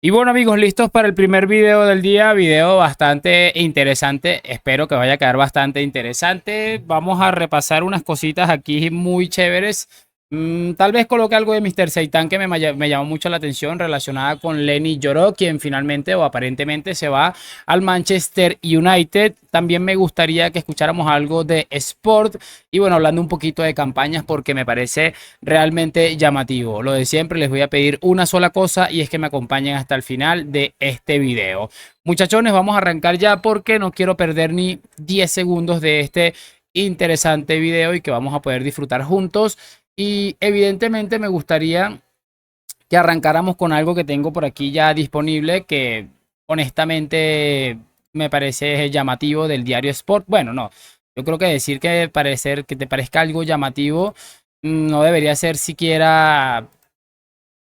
Y bueno amigos, listos para el primer video del día, video bastante interesante, espero que vaya a quedar bastante interesante. Vamos a repasar unas cositas aquí muy chéveres. Tal vez coloque algo de Mr. Seitan que me llamó mucho la atención relacionada con Lenny Yoro, quien finalmente o aparentemente se va al Manchester United. También me gustaría que escucháramos algo de Sport y bueno, hablando un poquito de campañas porque me parece realmente llamativo. Lo de siempre, les voy a pedir una sola cosa y es que me acompañen hasta el final de este video. Muchachones, vamos a arrancar ya porque no quiero perder ni 10 segundos de este interesante video y que vamos a poder disfrutar juntos. Y evidentemente me gustaría que arrancáramos con algo que tengo por aquí ya disponible que honestamente me parece llamativo del diario Sport. Bueno, no, yo creo que decir que te parezca algo llamativo no debería ser siquiera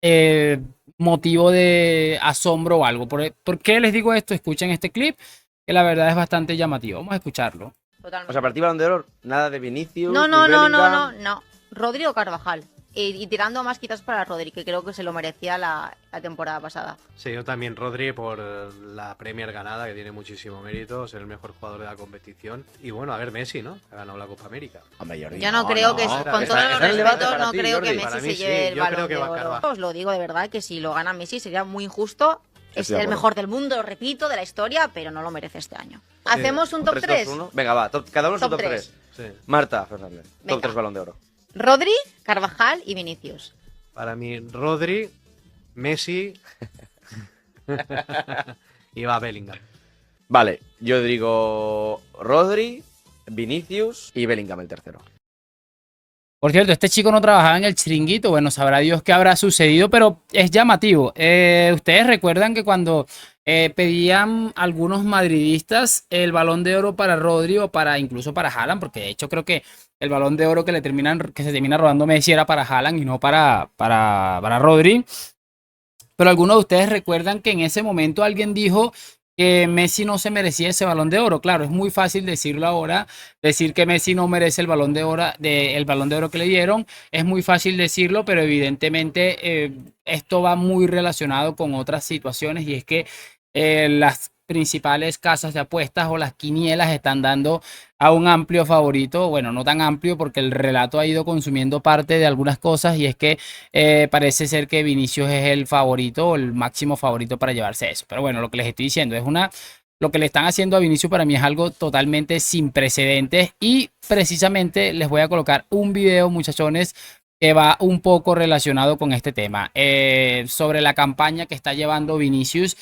eh, motivo de asombro o algo. ¿Por qué les digo esto? Escuchen este clip que la verdad es bastante llamativo. Vamos a escucharlo. Totalmente. O sea, para ti Balón de Oro, nada de Vinicius, No, ni no, no, no, Bellingham. no, no. Rodrigo Carvajal. Y tirando más quizás para Rodri, que creo que se lo merecía la temporada pasada. Sí, yo también Rodri por la Premier ganada, que tiene muchísimo mérito, ser el mejor jugador de la competición. Y bueno, a ver Messi, ¿no? Ha ganado la Copa América. Hombre, Jordi, Yo no creo que, no. con Está- todos los está en el debate respetos, para no ti, creo que Jordi. Messi Para mí se sí, lleve el yo Balón creo que de va Oro. Carvajal. Os lo digo de verdad, que si lo gana Messi sería muy injusto. Es Estoy de el acuerdo. mejor del mundo, lo repito, de la historia, pero no lo merece este año. ¿Hacemos un top 3, 3? 2, 1. Venga, va, cada uno su Top top tres. 3. Sí. Marta Fernández, Venga. top 3 Balón de Oro. Rodri, Carvajal y Vinicius. Para mí, Rodri, Messi y va Bellingham. Vale, yo digo Rodri, Vinicius y Bellingham el tercero. Por cierto, este chico no trabajaba en el Chiringuito. Bueno, sabrá Dios qué habrá sucedido, pero es llamativo. Ustedes recuerdan que cuando pedían algunos madridistas el Balón de Oro para Rodri o para incluso para Haaland, porque de hecho creo que el Balón de Oro que se termina robando Messi era para Haaland y no para Rodri. Pero algunos de ustedes recuerdan que en ese momento alguien dijo que Messi no se merecía ese Balón de Oro. Claro, es muy fácil decirlo ahora, decir que Messi no merece el Balón de Oro, el Balón de Oro que le dieron. Es muy fácil decirlo, pero evidentemente esto va muy relacionado con otras situaciones y es que las principales casas de apuestas o las quinielas están dando a un amplio favorito, bueno, no tan amplio porque el relato ha ido consumiendo parte de algunas cosas y es que parece ser que Vinicius es el favorito o el máximo favorito para llevarse eso. Pero bueno, lo que les estoy diciendo es lo que le están haciendo a Vinicius para mí es algo totalmente sin precedentes y precisamente les voy a colocar un video, muchachones, que va un poco relacionado con este tema, sobre la campaña que está llevando Vinicius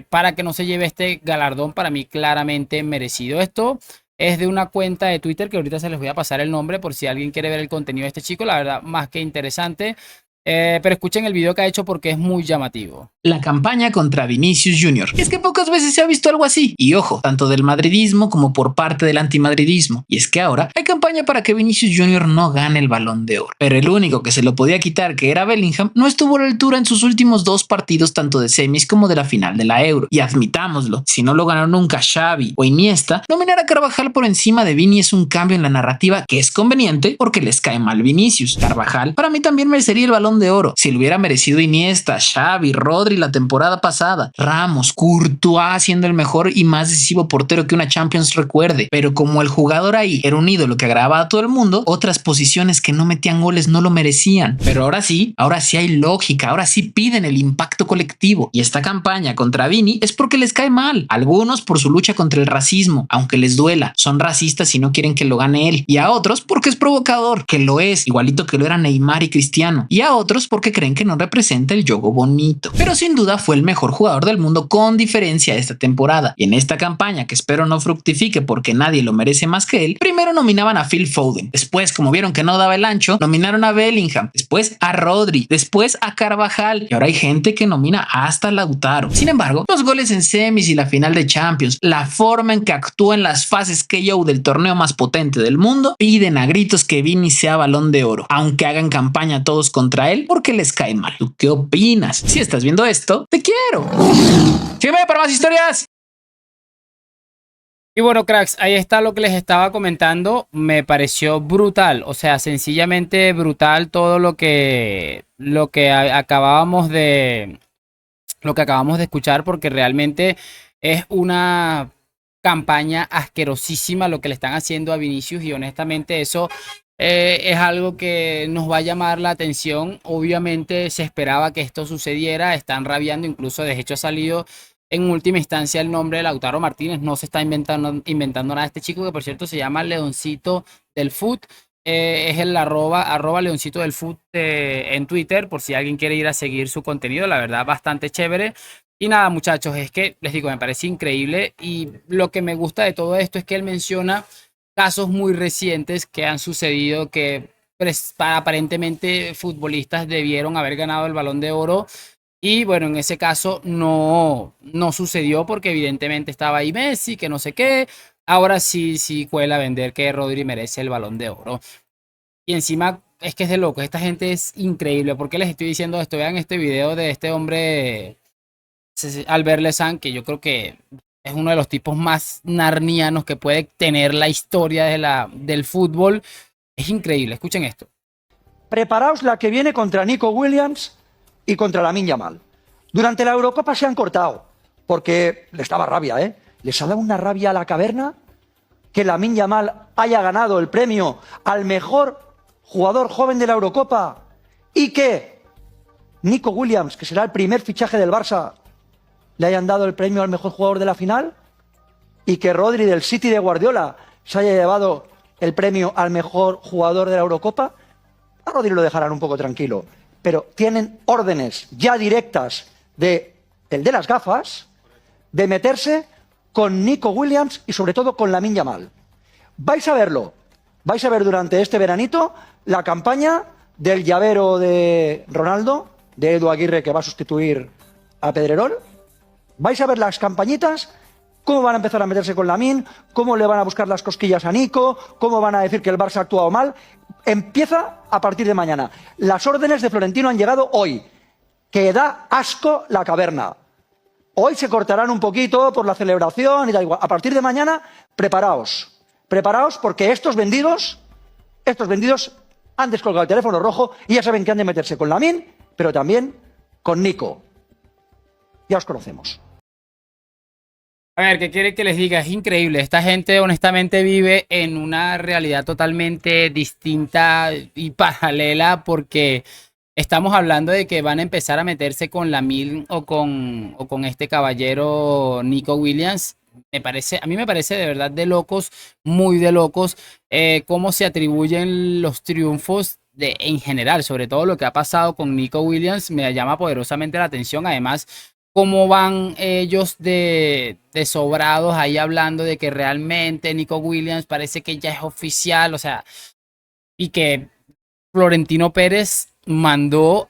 para que no se lleve este galardón para mí claramente merecido. Esto es de una cuenta de Twitter que ahorita se les voy a pasar el nombre por si alguien quiere ver el contenido de este chico, la verdad más que interesante. Pero escuchen el video que ha hecho porque es muy llamativo. La campaña contra Vinicius Jr. Es que pocas veces se ha visto algo así. Y ojo, tanto del madridismo como por parte del antimadridismo. Y es que ahora hay campaña para que Vinicius Jr. no gane el Balón de Oro. Pero el único que se lo podía quitar, que era Bellingham, no estuvo a la altura en sus últimos dos partidos, tanto de semis como de la final de la Euro. Y admitámoslo, si no lo ganó nunca Xavi o Iniesta, nominar a Carvajal por encima de Vini es un cambio en la narrativa que es conveniente porque les cae mal Vinicius. Carvajal para mí también merecería el Balón de Oro. Si lo hubiera merecido Iniesta, Xavi, Rodri la temporada pasada, Ramos, Courtois siendo el mejor y más decisivo portero que una Champions recuerde. Pero como el jugador ahí era un ídolo que agradaba a todo el mundo, otras posiciones que no metían goles no lo merecían. Pero ahora sí hay lógica, ahora sí piden el impacto colectivo. Y esta campaña contra Vini es porque les cae mal. Algunos por su lucha contra el racismo, aunque les duela, son racistas y no quieren que lo gane él. Y a otros porque es provocador, que lo es, igualito que lo era Neymar y Cristiano. Y a otros porque creen que no representa el juego bonito. Pero sin duda fue el mejor jugador del mundo con diferencia esta temporada. Y en esta campaña, que espero no fructifique porque nadie lo merece más que él, primero nominaban a Phil Foden. Después, como vieron que no daba el ancho, nominaron a Bellingham. Después a Rodri. Después a Carvajal. Y ahora hay gente que nomina hasta Lautaro. Sin embargo, los goles en semis y la final de Champions, la forma en que actúa en las fases KO del torneo más potente del mundo, piden a gritos que Vini sea Balón de Oro, aunque hagan campaña todos contra él porque les cae mal. ¿Tú qué opinas? Si estás viendo esto, te quiero. Sígueme para más historias. Y bueno, cracks, ahí está lo que les estaba comentando. Me pareció brutal, o sea, sencillamente brutal todo lo que acabábamos de lo que acabamos de escuchar, porque realmente es una campaña asquerosísima lo que le están haciendo a Vinicius y honestamente eso es algo que nos va a llamar la atención. Obviamente se esperaba que esto sucediera, están rabiando, incluso de hecho ha salido en última instancia el nombre de Lautaro Martínez, no se está inventando nada. Este chico que por cierto se llama Leoncito del Foot, es el arroba Leoncito del Foot en Twitter, por si alguien quiere ir a seguir su contenido, la verdad bastante chévere. Y nada, muchachos, es que les digo, me parece increíble y lo que me gusta de todo esto es que él menciona casos muy recientes que han sucedido que aparentemente futbolistas debieron haber ganado el Balón de Oro y bueno, en ese caso no sucedió porque evidentemente estaba ahí Messi, que no sé qué. Ahora sí cuela a vender que Rodri merece el Balón de Oro. Y encima es que es de loco, esta gente es increíble. ¿Por qué les estoy diciendo esto? Vean este video de este hombre Albert Lezán, que yo creo que es uno de los tipos más narnianos que puede tener la historia del fútbol. Es increíble, escuchen esto. Preparaos la que viene contra Nico Williams y contra Lamine Yamal. Durante la Eurocopa se han cortado, porque les daba rabia, ¿eh? Les ha dado una rabia a la caverna que Lamine Yamal haya ganado el premio al mejor jugador joven de la Eurocopa y que Nico Williams, que será el primer fichaje del Barça, le hayan dado el premio al mejor jugador de la final y que Rodri del City de Guardiola se haya llevado el premio al mejor jugador de la Eurocopa. A Rodri lo dejarán un poco tranquilo, pero tienen órdenes ya directas de el de las gafas de meterse con Nico Williams y sobre todo con Lamine Yamal. Vais a verlo, vais a ver durante este veranito la campaña del llavero de Ronaldo, de Edu Aguirre, que va a sustituir a Pedrerol. Vais a ver las campañitas, cómo van a empezar a meterse con Lamine, cómo le van a buscar las cosquillas a Nico, cómo van a decir que el Barça ha actuado mal. Empieza a partir de mañana. Las órdenes de Florentino han llegado hoy, que da asco la caverna. Hoy se cortarán un poquito por la celebración y da igual. A partir de mañana, preparaos. Preparaos porque estos vendidos han descolgado el teléfono rojo y ya saben que han de meterse con Lamine, pero también con Nico. Ya os conocemos. A ver, ¿qué quiere que les diga? Es increíble. Esta gente honestamente vive en una realidad totalmente distinta y paralela porque estamos hablando de que van a empezar a meterse con Lamine o con este caballero Nico Williams. A mí me parece de verdad de locos, muy de locos, cómo se atribuyen los triunfos en general, sobre todo lo que ha pasado con Nico Williams, me llama poderosamente la atención. Además, cómo van ellos de sobrados ahí hablando de que realmente Nico Williams parece que ya es oficial, o sea, y que Florentino Pérez mandó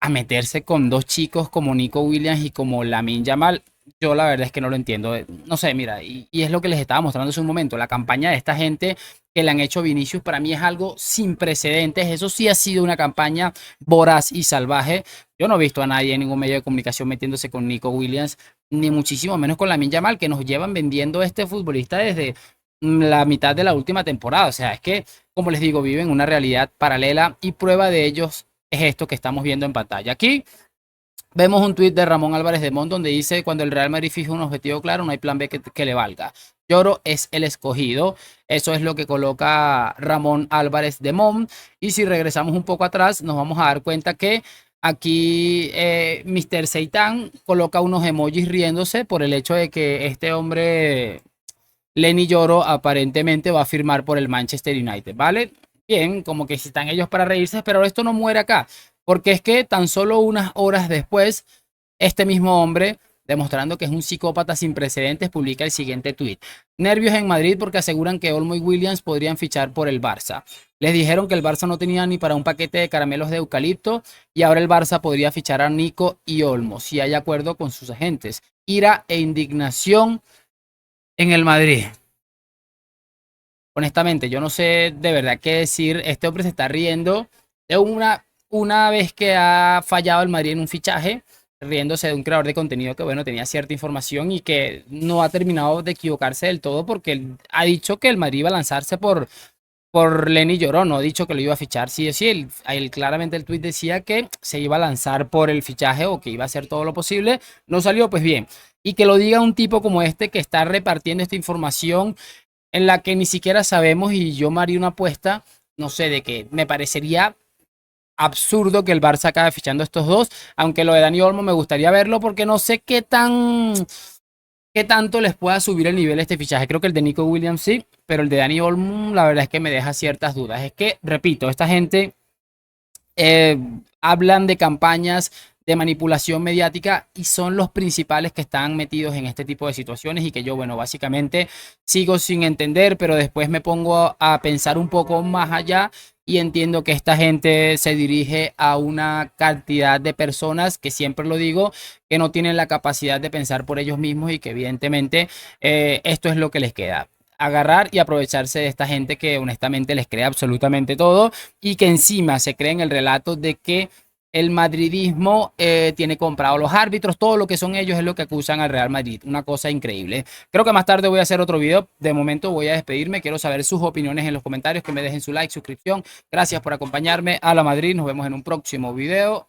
a meterse con dos chicos como Nico Williams y como Lamine Yamal. Yo la verdad es que no lo entiendo. No sé, mira, y es lo que les estaba mostrando hace un momento. La campaña de esta gente que le han hecho Vinicius para mí es algo sin precedentes. Eso sí ha sido una campaña voraz y salvaje. Yo no he visto a nadie en ningún medio de comunicación metiéndose con Nico Williams, ni muchísimo menos con Lamine Yamal, que nos llevan vendiendo a este futbolista desde la mitad de la última temporada. O sea, es que, como les digo, viven una realidad paralela y prueba de ellos es esto que estamos viendo en pantalla. Aquí vemos un tuit de Ramón Álvarez de Mon donde dice: cuando el Real Madrid fija un objetivo claro, no hay plan B que le valga. Lloro es el escogido. Eso es lo que coloca Ramón Álvarez de Mon. Y si regresamos un poco atrás, nos vamos a dar cuenta que aquí Mr. Seitan coloca unos emojis riéndose por el hecho de que este hombre, Lenny Lloro, aparentemente va a firmar por el Manchester United, ¿vale? Bien, como que si están ellos para reírse, pero esto no muere acá. Porque es que tan solo unas horas después, este mismo hombre, demostrando que es un psicópata sin precedentes, publica el siguiente tuit. Nervios en Madrid porque aseguran que Olmo y Williams podrían fichar por el Barça. Les dijeron que el Barça no tenía ni para un paquete de caramelos de eucalipto y ahora el Barça podría fichar a Nico y Olmo si hay acuerdo con sus agentes. Ira e indignación en el Madrid. Honestamente, yo no sé de verdad qué decir. Este hombre se está riendo de una vez que ha fallado el Madrid en un fichaje, riéndose de un creador de contenido que, bueno, tenía cierta información y que no ha terminado de equivocarse del todo porque él ha dicho que el Madrid iba a lanzarse por por Lenny Lloró, no ha dicho que lo iba a fichar sí o sí. Él claramente el tuit decía que se iba a lanzar por el fichaje o que iba a hacer todo lo posible. No salió, pues bien. Y que lo diga un tipo como este que está repartiendo esta información en la que ni siquiera sabemos, y yo me haría una apuesta, no sé, de que me parecería absurdo que el Barça acabe fichando estos dos, aunque lo de Dani Olmo me gustaría verlo porque no sé qué tanto les pueda subir el nivel este fichaje. Creo que el de Nico Williams sí, pero el de Dani Olmo la verdad es que me deja ciertas dudas. Es que, repito, esta gente eh, hablan de campañas de manipulación mediática y son los principales que están metidos en este tipo de situaciones y que yo, bueno, básicamente sigo sin entender, pero después me pongo a pensar un poco más allá y entiendo que esta gente se dirige a una cantidad de personas que, siempre lo digo, que no tienen la capacidad de pensar por ellos mismos y que evidentemente esto es lo que les queda: agarrar y aprovecharse de esta gente que honestamente les cree absolutamente todo y que encima se cree en el relato de que el madridismo tiene comprado los árbitros. Todo lo que son ellos es lo que acusan al Real Madrid. Una cosa increíble. Creo que más tarde voy a hacer otro video. De momento voy a despedirme. Quiero saber sus opiniones en los comentarios, que me dejen su like, suscripción. Gracias por acompañarme. A la Madrid. Nos vemos en un próximo video.